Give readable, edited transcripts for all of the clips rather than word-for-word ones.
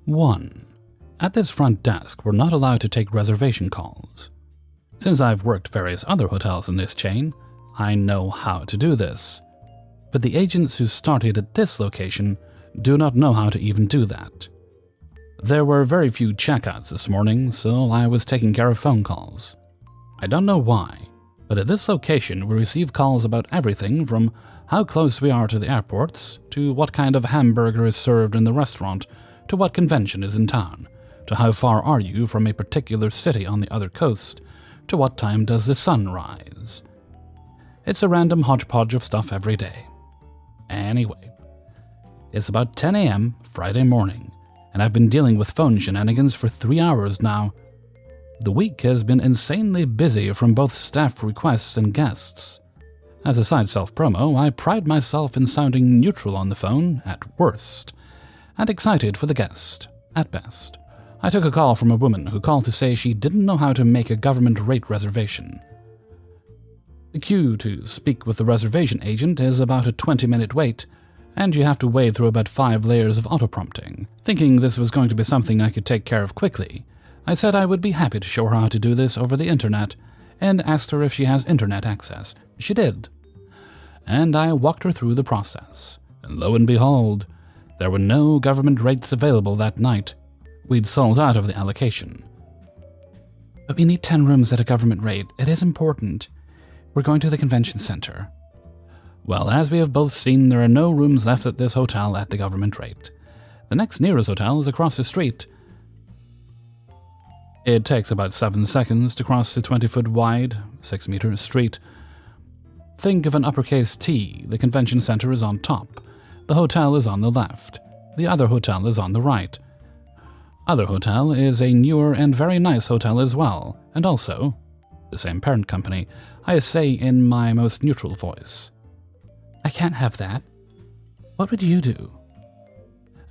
1. At this front desk, we're not allowed to take reservation calls. Since I've worked various other hotels in this chain, I know how to do this. But the agents who started at this location do not know how to even do that. There were very few checkouts this morning, so I was taking care of phone calls. I don't know why, but at this location we receive calls about everything from how close we are to the airports, to what kind of hamburger is served in the restaurant, to what convention is in town, to how far are you from a particular city on the other coast, to what time does the sun rise. It's a random hodgepodge of stuff every day. Anyway, it's about 10 a.m. Friday morning, and I've been dealing with phone shenanigans for 3 hours now. The week has been insanely busy from both staff requests and guests. As a side self-promo, I pride myself in sounding neutral on the phone, at worst, and excited for the guest, at best. I took a call from a woman who called to say she didn't know how to make a government rate reservation. The queue to speak with the reservation agent is about a 20-minute wait, and you have to wade through about 5 layers of auto-prompting. Thinking this was going to be something I could take care of quickly, I said I would be happy to show her how to do this over the internet, and asked her if she has internet access. She did. And I walked her through the process. And lo and behold, there were no government rates available that night. We'd sold out of the allocation. But we need 10 rooms at a government rate. It is important. We're going to the convention center. Well, as we have both seen, there are no rooms left at this hotel at the government rate. The next nearest hotel is across the street. It takes about 7 seconds to cross the 20-foot wide, 6-meter street. Think of an uppercase T. The convention center is on top. The hotel is on the left. The other hotel is on the right. Other hotel is a newer and very nice hotel as well, and also the same parent company, I say in my most neutral voice. I can't have that. What would you do?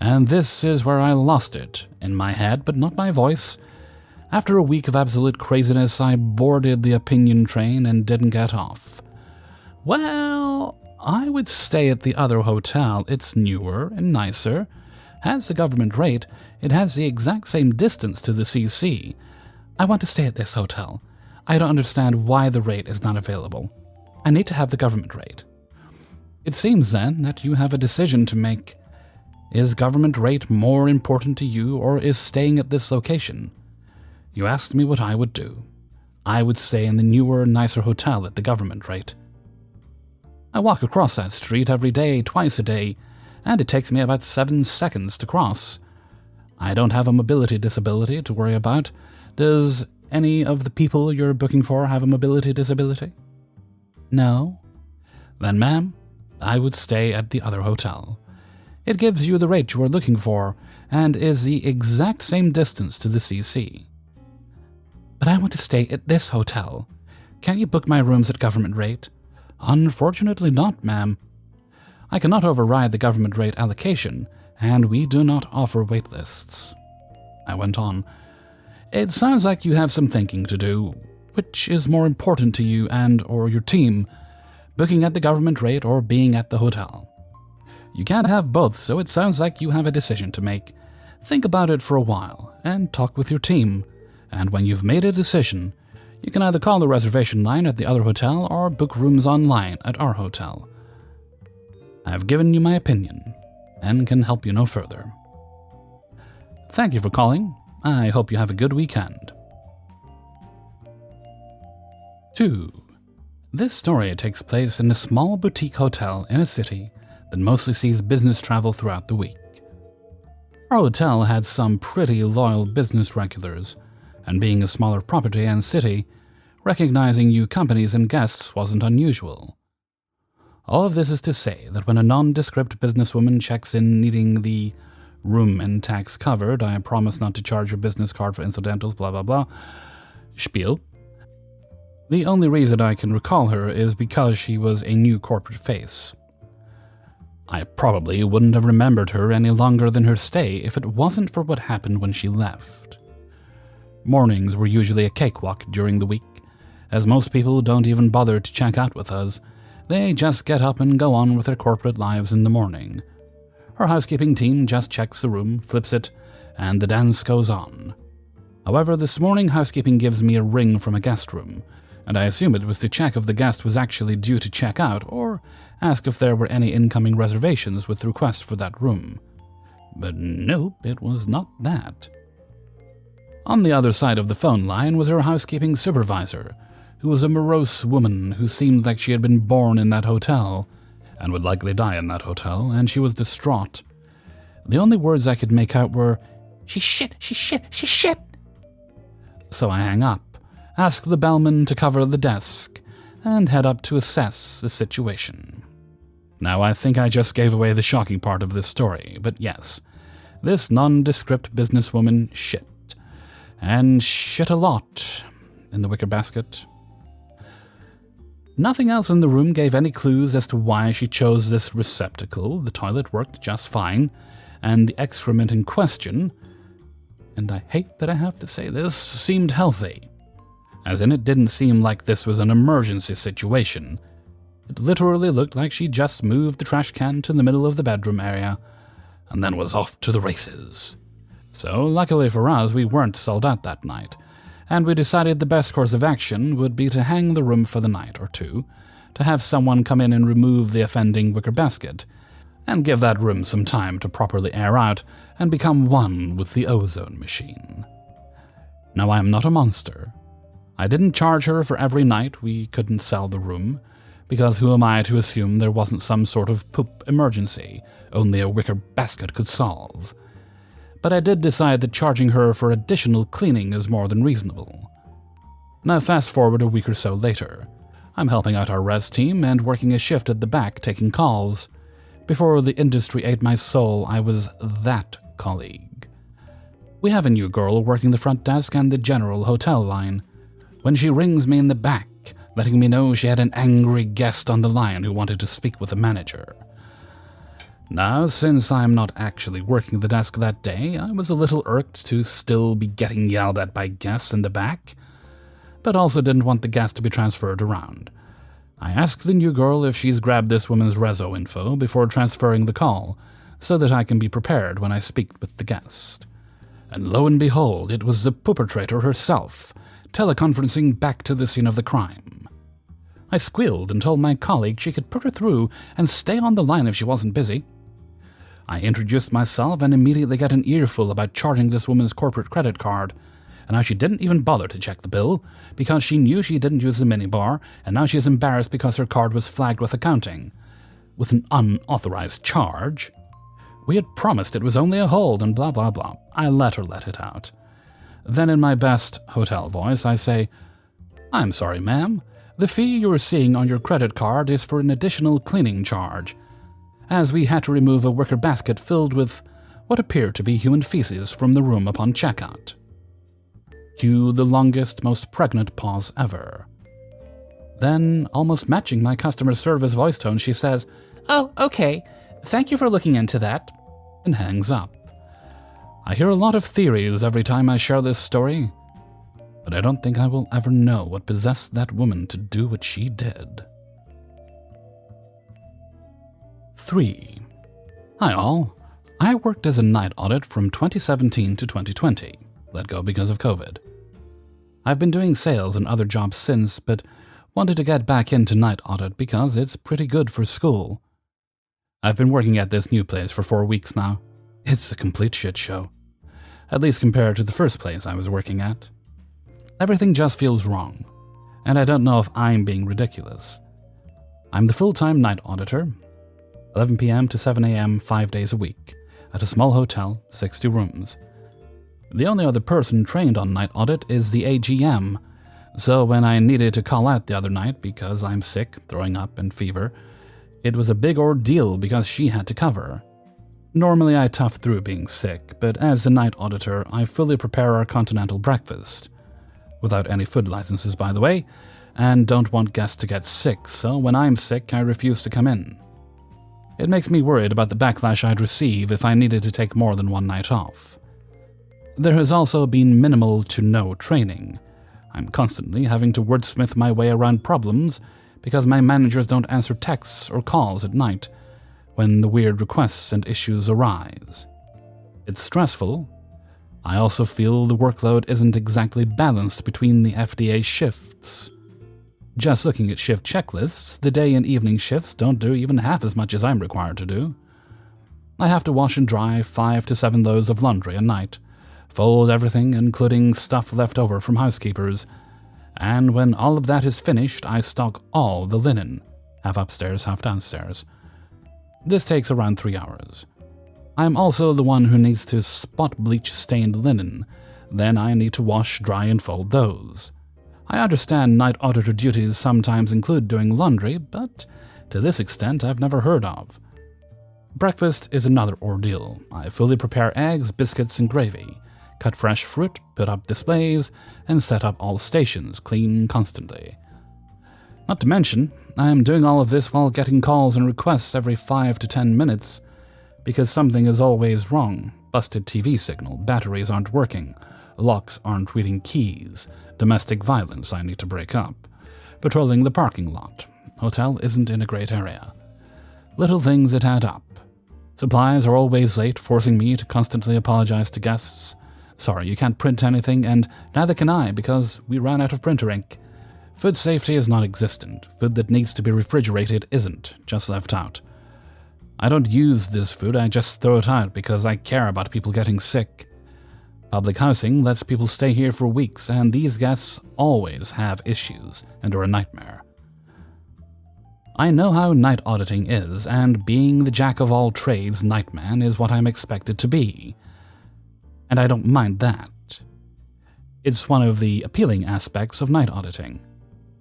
And this is where I lost it, in my head, but not my voice. After a week of absolute craziness, I boarded the opinion train and didn't get off. Well, I would stay at the other hotel. It's newer and nicer, has the government rate, it has the exact same distance to the CC. I want to stay at this hotel. I don't understand why the rate is not available. I need to have the government rate. It seems then that you have a decision to make. Is government rate more important to you, or is staying at this location? You asked me what I would do. I would stay in the newer, nicer hotel at the government rate. I walk across that street every day, twice a day, and it takes me about 7 seconds to cross. I don't have a mobility disability to worry about. Does any of the people you're booking for have a mobility disability? No? Then, ma'am, I would stay at the other hotel. It gives you the rate you are looking for, and is the exact same distance to the CC. But I want to stay at this hotel. Can't you book my rooms at government rate? Unfortunately not, ma'am. I cannot override the government rate allocation, and we do not offer wait lists. I went on. It sounds like you have some thinking to do. Which is more important to you and or your team, booking at the government rate or being at the hotel? You can't have both, so it sounds like you have a decision to make. Think about it for a while, and talk with your team. And when you've made a decision, you can either call the reservation line at the other hotel or book rooms online at our hotel. I have given you my opinion, and can help you no further. Thank you for calling. I hope you have a good weekend. 2. This story takes place in a small boutique hotel in a city that mostly sees business travel throughout the week. Our hotel had some pretty loyal business regulars, and being a smaller property and city, recognizing new companies and guests wasn't unusual. All of this is to say that when a nondescript businesswoman checks in needing the room and tax covered, I promise not to charge your business card for incidentals, blah blah blah, spiel, the only reason I can recall her is because she was a new corporate face. I probably wouldn't have remembered her any longer than her stay if it wasn't for what happened when she left. Mornings were usually a cakewalk during the week, as most people don't even bother to check out with us. They just get up and go on with their corporate lives in the morning. Her housekeeping team just checks the room, flips it, and the dance goes on. However, this morning housekeeping gives me a ring from a guest room, and I assume it was to check if the guest was actually due to check out or ask if there were any incoming reservations with requests for that room. But nope, it was not that. On the other side of the phone line was her housekeeping supervisor, who was a morose woman who seemed like she had been born in that hotel and would likely die in that hotel, and she was distraught. The only words I could make out were, "She's shit, she's shit, she's shit." So I hang up, ask the bellman to cover the desk, and head up to assess the situation. Now, I think I just gave away the shocking part of this story, but yes, this nondescript businesswoman shit. And shit a lot in the wicker basket. Nothing else in the room gave any clues as to why she chose this receptacle. The toilet worked just fine, and the excrement in question, and I hate that I have to say this, seemed healthy. As in, it didn't seem like this was an emergency situation. It literally looked like she just moved the trash can to the middle of the bedroom area, and then was off to the races. So, luckily for us, we weren't sold out that night, and we decided the best course of action would be to hang the room for the night or two, to have someone come in and remove the offending wicker basket, and give that room some time to properly air out and become one with the ozone machine. Now, I am not a monster. I didn't charge her for every night we couldn't sell the room, because who am I to assume there wasn't some sort of poop emergency only a wicker basket could solve. But I did decide that charging her for additional cleaning is more than reasonable. Now fast forward a week or so later. I'm helping out our res team and working a shift at the back taking calls. Before the industry ate my soul, I was that colleague. We have a new girl working the front desk and the general hotel line. When she rings me in the back, letting me know she had an angry guest on the line who wanted to speak with the manager. Now, since I'm not actually working the desk that day, I was a little irked to still be getting yelled at by guests in the back, but also didn't want the guest to be transferred around. I asked the new girl if she's grabbed this woman's reso info before transferring the call, so that I can be prepared when I speak with the guest. And lo and behold, it was the perpetrator herself, teleconferencing back to the scene of the crime. I squealed and told my colleague she could put her through and stay on the line if she wasn't busy. I introduced myself and immediately got an earful about charging this woman's corporate credit card, and how she didn't even bother to check the bill because she knew she didn't use the minibar, and now she is embarrassed because her card was flagged with accounting. With an unauthorized charge. We had promised it was only a hold and blah blah blah. I let her let it out. Then in my best hotel voice I say, "I'm sorry, ma'am. The fee you are seeing on your credit card is for an additional cleaning charge, as we had to remove a wicker basket filled with what appeared to be human feces from the room upon checkout." Cue the longest, most pregnant pause ever. Then, almost matching my customer service voice tone, she says, "Oh, okay. Thank you for looking into that," and hangs up. I hear a lot of theories every time I share this story, but I don't think I will ever know what possessed that woman to do what she did. 3. Hi all. I worked as a night audit from 2017 to 2020, let go because of COVID. I've been doing sales and other jobs since, but wanted to get back into night audit because it's pretty good for school. I've been working at this new place for 4 weeks now. It's a complete shit show, at least compared to the first place I was working at. Everything just feels wrong, and I don't know if I'm being ridiculous. I'm the full-time night auditor, 11 p.m. to 7 a.m. 5 days a week, at a small hotel, 60 rooms. The only other person trained on night audit is the AGM, so when I needed to call out the other night because I'm sick, throwing up, and fever, it was a big ordeal because she had to cover. Normally I tough through being sick, but as the night auditor, I fully prepare our continental breakfast. Without any food licenses, by the way, and don't want guests to get sick, so when I'm sick, I refuse to come in. It makes me worried about the backlash I'd receive if I needed to take more than one night off. There has also been minimal to no training. I'm constantly having to wordsmith my way around problems because my managers don't answer texts or calls at night when the weird requests and issues arise. It's stressful, I also feel the workload isn't exactly balanced between the FDA shifts. Just looking at shift checklists, the day and evening shifts don't do even half as much as I'm required to do. I have to wash and dry 5 to 7 loads of laundry a night, fold everything, including stuff left over from housekeepers, and when all of that is finished, I stock all the linen, half upstairs, half downstairs. This takes around 3 hours. I'm also the one who needs to spot bleach stained linen, then I need to wash, dry, and fold those. I understand night auditor duties sometimes include doing laundry, but to this extent I've never heard of. Breakfast is another ordeal. I fully prepare eggs, biscuits, and gravy, cut fresh fruit, put up displays, and set up all stations, clean constantly. Not to mention, I am doing all of this while getting calls and requests every 5 to 10 minutes, because something is always wrong. Busted TV signal, batteries aren't working, locks aren't reading keys, domestic violence I need to break up, patrolling the parking lot, hotel isn't in a great area. Little things that add up. Supplies are always late, forcing me to constantly apologize to guests. Sorry, you can't print anything, and neither can I because we ran out of printer ink. Food safety is non-existent. Food that needs to be refrigerated isn't, just left out. I don't use this food, I just throw it out because I care about people getting sick. Public housing lets people stay here for weeks, and these guests always have issues and are a nightmare. I know how night auditing is, and being the jack-of-all-trades nightman is what I'm expected to be. And I don't mind that. It's one of the appealing aspects of night auditing.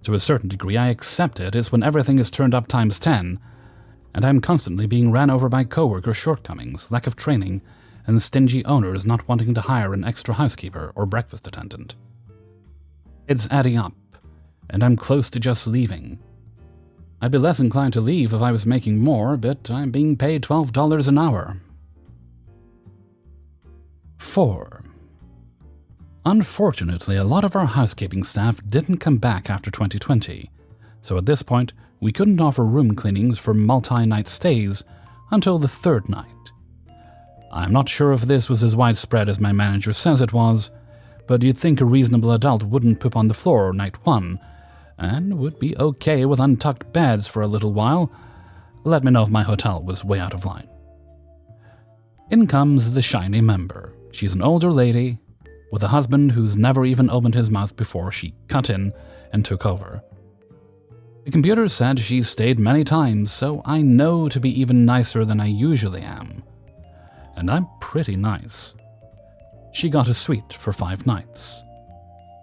To a certain degree, I accept it is when everything is turned up times 10, and I'm constantly being ran over by coworker shortcomings, lack of training, and stingy owners not wanting to hire an extra housekeeper or breakfast attendant. It's adding up, and I'm close to just leaving. I'd be less inclined to leave if I was making more, but I'm being paid $12 an hour. 4. Unfortunately, a lot of our housekeeping staff didn't come back after 2020, so at this point, we couldn't offer room cleanings for multi-night stays until the 3rd night. I'm not sure if this was as widespread as my manager says it was, but you'd think a reasonable adult wouldn't poop on the floor night 1, and would be okay with untucked beds for a little while. Let me know if my hotel was way out of line. In comes the shiny member. She's an older lady, with a husband who's never even opened his mouth before she cut in and took over. The computer said she's stayed many times, so I know to be even nicer than I usually am. And I'm pretty nice. She got a suite for 5 nights.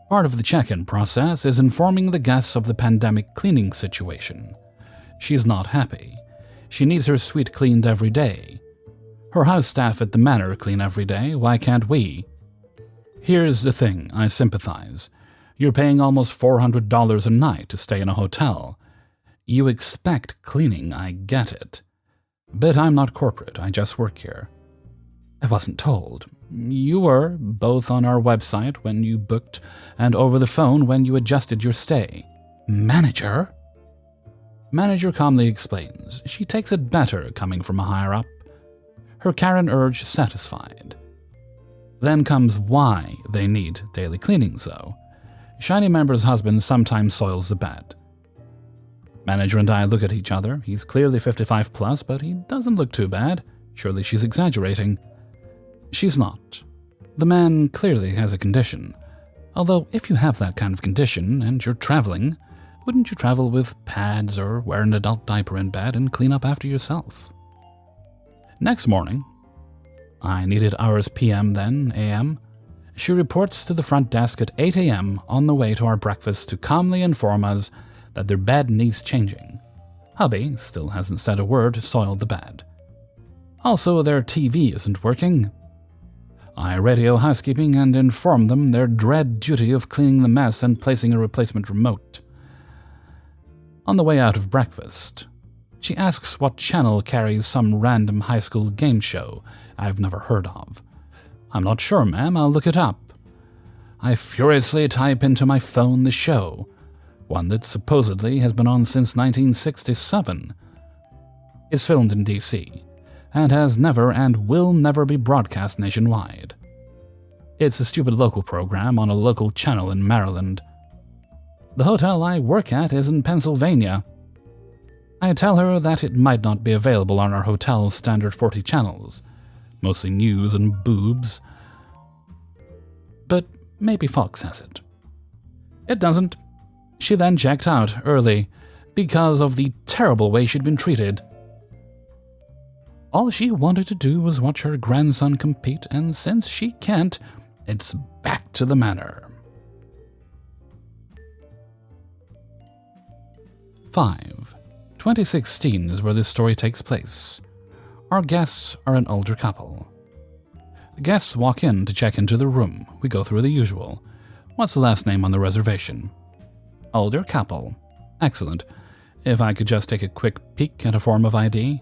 Part of the check-in process is informing the guests of the pandemic cleaning situation. She's not happy. She needs her suite cleaned every day. Her house staff at the manor clean every day, why can't we? Here's the thing, I sympathize. You're paying almost $400 a night to stay in a hotel. You expect cleaning, I get it. But I'm not corporate, I just work here. I wasn't told. You were, both on our website when you booked and over the phone when you adjusted your stay. Manager? Manager calmly explains. She takes it better coming from a higher-up. Her Karen urge satisfied. Then comes why they need daily cleanings, though. Shiny member's husband sometimes soils the bed. Manager and I look at each other. He's clearly 55 plus, but he doesn't look too bad. Surely she's exaggerating. She's not. The man clearly has a condition. Although if you have that kind of condition and you're traveling, wouldn't you travel with pads or wear an adult diaper in bed and clean up after yourself? Next morning, I needed hours PM then, AM, she reports to the front desk at 8 a.m. on the way to our breakfast to calmly inform us that their bed needs changing. Hubby still hasn't said a word to soil the bed. Also, their TV isn't working. I radio housekeeping and inform them their dread duty of cleaning the mess and placing a replacement remote. On the way out of breakfast, she asks what channel carries some random high school game show I've never heard of. I'm not sure, ma'am, I'll look it up. I furiously type into my phone the show, one that supposedly has been on since 1967. It's filmed in DC, and has never and will never be broadcast nationwide. It's a stupid local program on a local channel in Maryland. The hotel I work at is in Pennsylvania. I tell her that it might not be available on our hotel's standard 40 channels, mostly news and boobs. But maybe Fox has it. It doesn't. She then checked out early because of the terrible way she'd been treated. All she wanted to do was watch her grandson compete, and since she can't, it's back to the manor. 5. 2016 is where this story takes place. Our guests are an older couple. The guests walk in to check into the room. We go through the usual. What's the last name on the reservation? Older couple. Excellent. If I could just take a quick peek at a form of ID.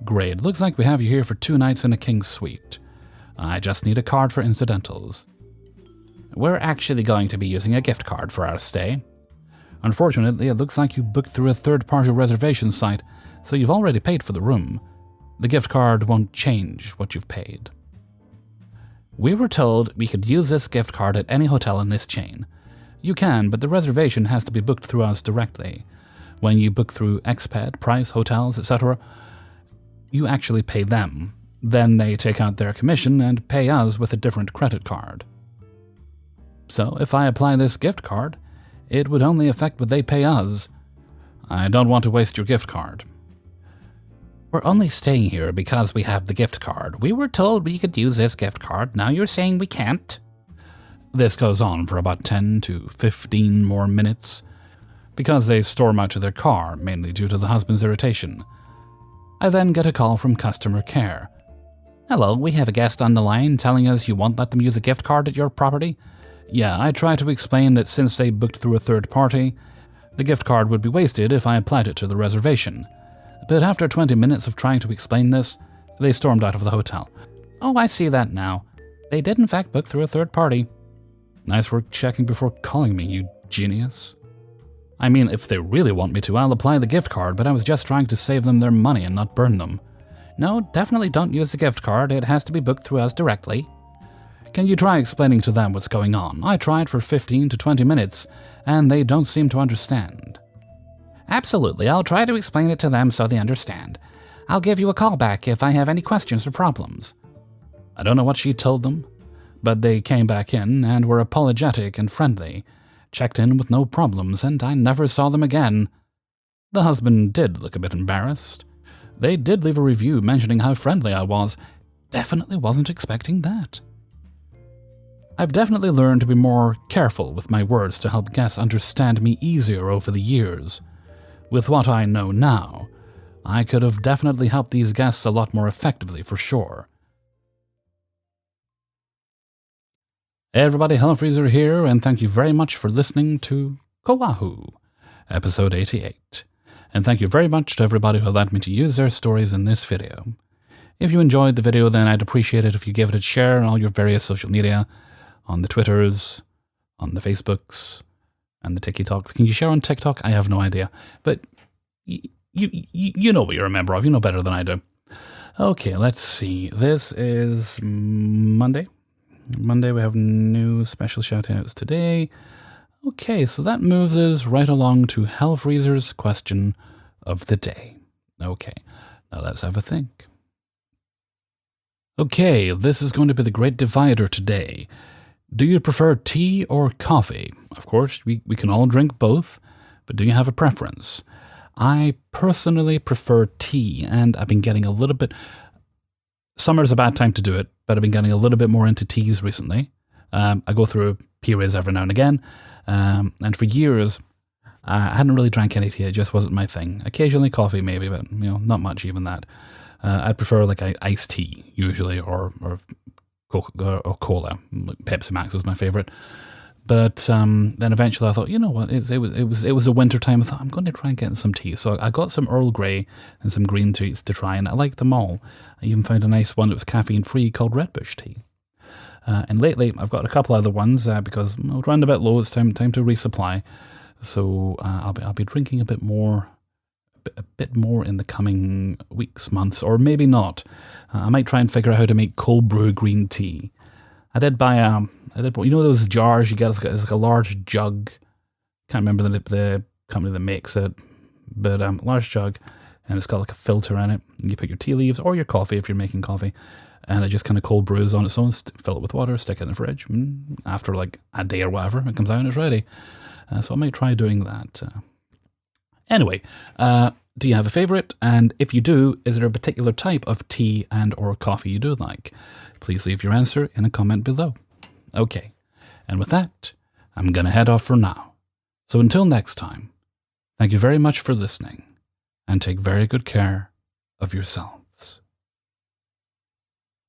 Great. Looks like we have you here for 2 nights in a king's suite. I just need a card for incidentals. We're actually going to be using a gift card for our stay. Unfortunately, it looks like you booked through a third-party reservation site, so you've already paid for the room. The gift card won't change what you've paid. We were told we could use this gift card at any hotel in this chain. You can, but the reservation has to be booked through us directly. When you book through Expat, Price, Hotels, etc., you actually pay them. Then they take out their commission and pay us with a different credit card. So if I apply this gift card, it would only affect what they pay us. I don't want to waste your gift card. We're only staying here because we have the gift card. We were told we could use this gift card. Now you're saying we can't? This goes on for about 10 to 15 more minutes, because they storm out to their car, mainly due to the husband's irritation. I then get a call from customer care. Hello, we have a guest on the line telling us you won't let them use a gift card at your property. Yeah, I try to explain that since they booked through a third party, the gift card would be wasted if I applied it to the reservation. But after 20 minutes of trying to explain this, they stormed out of the hotel. Oh, I see that now. They did in fact book through a third party. Nice work checking before calling me, you genius. I mean, if they really want me to, I'll apply the gift card, but I was just trying to save them their money and not burn them. No, definitely don't use the gift card. It has to be booked through us directly. Can you try explaining to them what's going on? I tried for 15 to 20 minutes, and they don't seem to understand. Absolutely, I'll try to explain it to them so they understand. I'll give you a call back if I have any questions or problems. I don't know what she told them, but they came back in and were apologetic and friendly, checked in with no problems, and I never saw them again. The husband did look a bit embarrassed. They did leave a review mentioning how friendly I was. Definitely wasn't expecting that. I've definitely learned to be more careful with my words to help guests understand me easier over the years. With what I know now, I could have definitely helped these guests a lot more effectively for sure. Hey everybody, Hellfreezer here, and thank you very much for listening to Coahw, episode 88. And thank you very much to everybody who allowed me to use their stories in this video. If you enjoyed the video, then I'd appreciate it if you give it a share on all your various social media, on the Twitters, on the Facebooks, and the TikToks. Can you share on TikTok? I have no idea. But you know what you're a member of. You know better than I do. Okay, let's see. This is Monday. Monday we have new special shout-outs today. Okay, so that moves us right along to Hellfreezer's question of the day. Okay, now let's have a think. Okay, this is going to be the great divider today. Do you prefer tea or coffee? Of course, we can all drink both, but do you have a preference? I personally prefer tea, and I've been getting a little bit... Summer's a bad time to do it, but I've been getting a little bit more into teas recently. I go through periods every now and again, and for years, I hadn't really drank any tea. It just wasn't my thing. Occasionally coffee maybe, but not much even that. I'd prefer like iced tea usually, or cola. Pepsi Max was my favorite. But then eventually I thought, you know what? It was the winter time. I thought I'm going to try and get some tea. So I got some Earl Grey and some green teas to try, and I liked them all. I even found a nice one that was caffeine free called Red Bush tea. And lately I've got a couple other ones because I was running a bit low. It's time to resupply. So I'll be drinking a bit more in the coming weeks, months, or maybe not. I might try and figure out how to make cold brew green tea. I did buy you know those jars you get? It's like a large jug. Can't remember the company that makes it, but large jug, and it's got like a filter in it. And you put your tea leaves or your coffee if you're making coffee, and it just kind of cold brews on its own. Fill it with water, stick it in the fridge. After like a day or whatever, it comes out and it's ready. So I might try doing that. Anyway, do you have a favorite? And if you do, is there a particular type of tea and or coffee you do like? Please leave your answer in a comment below. Okay, and with that, I'm going to head off for now. So until next time, thank you very much for listening, and take very good care of yourself.